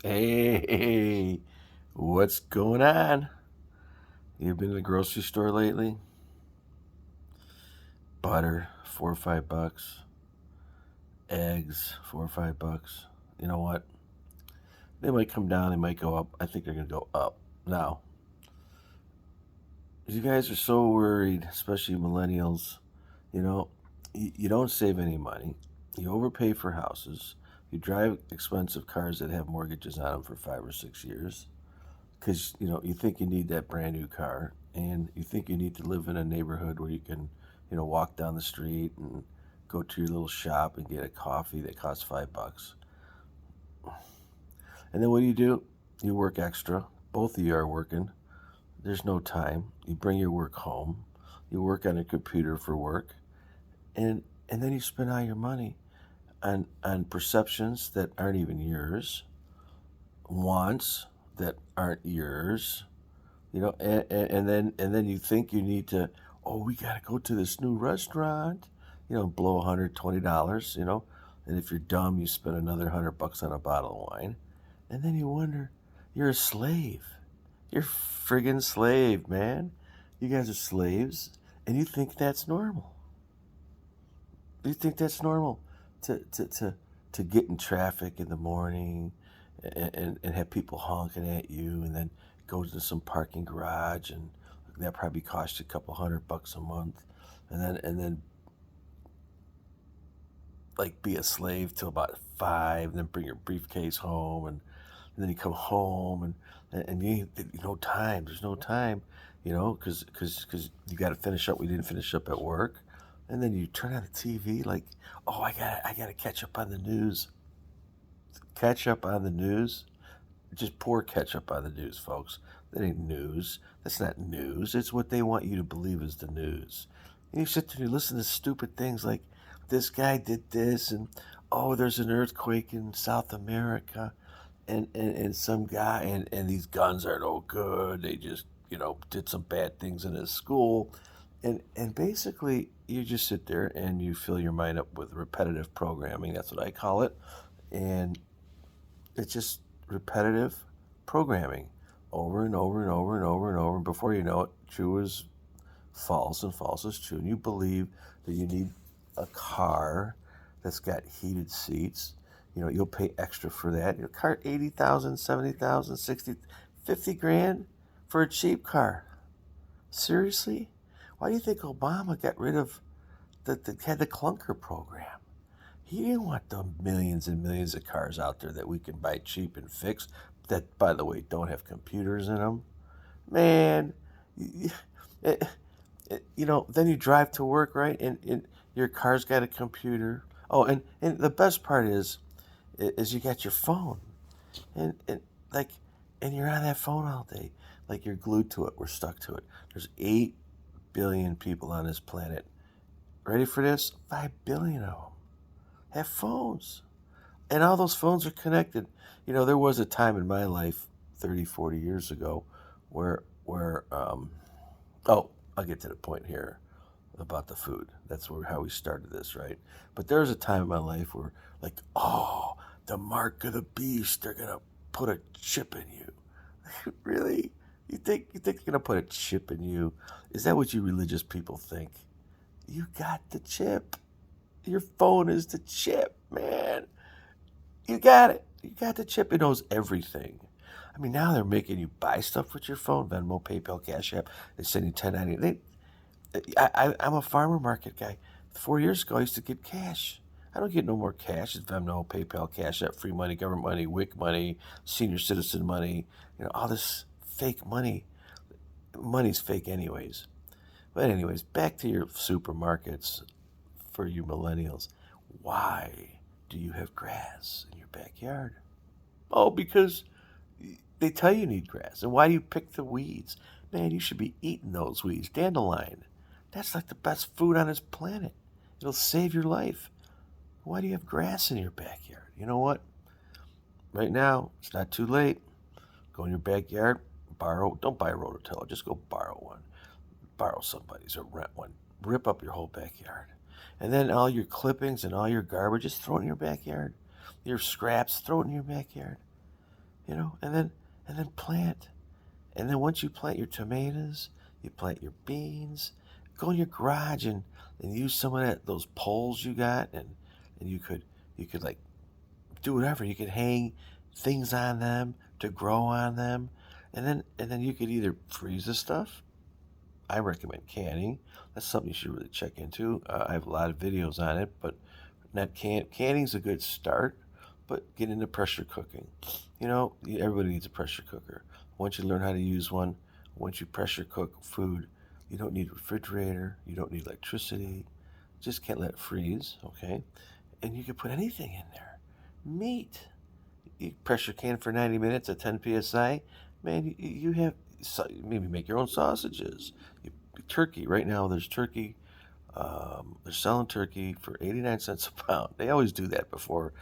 Hey, what's going on? You been to the grocery store lately? Butter, $4 or $5. Eggs, $4 or $5. You know what? They might come down, they might go up. I think they're gonna go up. Now, you guys are so worried, especially millennials. You know, you don't save any money. You overpay for houses. You drive expensive cars that have mortgages on them for 5 or 6 years. Because you think you need that brand new car, and you think you need to live in a neighborhood where you can walk down the street and go to your little shop and get a coffee that costs $5. And then what do? You work extra. Both of you are working. There's no time. You bring your work home. You work on a computer for work, and then you spend all your money on perceptions that aren't even yours, wants that aren't yours, and then you think you need to, oh, we got to go to this new restaurant, blow $120, and if you're dumb, you spend another $100 on a bottle of wine, and then you wonder, you're a slave. You're a friggin' slave, man. You guys are slaves, and you think that's normal. You think that's normal to get in traffic in the morning and have people honking at you, and then go to some parking garage, and that probably cost you a couple $100 a month, and then like be a slave till about 5, and then bring your briefcase home, and then you come home, and no time. There's no time, because you got to finish up. We didn't finish up at work, and then you turn on the TV like, oh, I gotta catch up on the news. Catch up on the news. Just pour ketchup on the news, folks. That ain't news. That's not news. It's what they want you to believe is the news. And you sit there and you listen to stupid things like, this guy did this, and oh, there's an earthquake in South America, and some guy, and these guns are no good. They just, did some bad things in his school. And basically, you just sit there and you fill your mind up with repetitive programming. That's what I call it. And it's just repetitive programming over and over and over and over and over. And before you know it, true is false and false is true. And you believe that you need a car that's got heated seats. You'll pay extra for that. Your car, 80,000, 70,000, 60, 50 grand for a cheap car. Seriously? Why do you think Obama got rid of had the clunker program? He didn't want the millions and millions of cars out there that we can buy cheap and fix, that, by the way, don't have computers in them. Man, eh, then you drive to work, right? And your car's got a computer. Oh, and the best part is you got your phone. And like, and you're on that phone all day. Like, you're glued to it. We're stuck to it. There's 8 billion people on this planet. Ready for this? 5 billion of them have phones. And all those phones are connected. There was a time in my life 30, 40 years ago where oh, I'll get to the point here about the food. That's how we started this, right? But there was a time in my life where, like, oh, the mark of the beast, they're going to put a chip in you. Really? You think they're going to put a chip in you? Is that what you religious people think? You got the chip. Your phone is the chip, man. You got it. You got the chip. It knows everything. I mean, now they're making you buy stuff with your phone. Venmo, PayPal, Cash App. They send you 1090. I'm a farmer market guy. 4 years ago, I used to get cash. I don't get no more cash. It's Venmo, PayPal, Cash App, free money, government money, WIC money, senior citizen money. All this fake money. Money's fake anyways. But anyways, back to your supermarkets for you millennials. Why do you have grass in your backyard? Oh, because they tell you need grass. And why do you pick the weeds? Man, you should be eating those weeds. Dandelion. That's like the best food on this planet. It'll save your life. Why do you have grass in your backyard? You know what? Right now, it's not too late. Go in your backyard, borrow. Don't buy a rototiller. Just go borrow one. Borrow somebody's or rent one. Rip up your whole backyard. And then all your clippings and all your garbage, just throw it in your backyard. Your scraps, throw it in your backyard. and then plant. And then once you plant your tomatoes, you plant your beans, go in your garage and use some of those poles you got, and you could like do whatever. You could hang things on them to grow on them, and then you could either freeze the stuff. I recommend canning. That's something you should really check into. I have a lot of videos on it, but not canning's a good start. But get into pressure cooking. Everybody needs a pressure cooker. Once you learn how to use one, once you pressure cook food, you don't need a refrigerator. You don't need electricity. Just can't let it freeze, okay? And you can put anything in there. Meat. You pressure can for 90 minutes at 10 psi. Man, you have maybe make your own sausages. Turkey. Right now, there's turkey. They're selling turkey for 89 cents a pound. They always do that before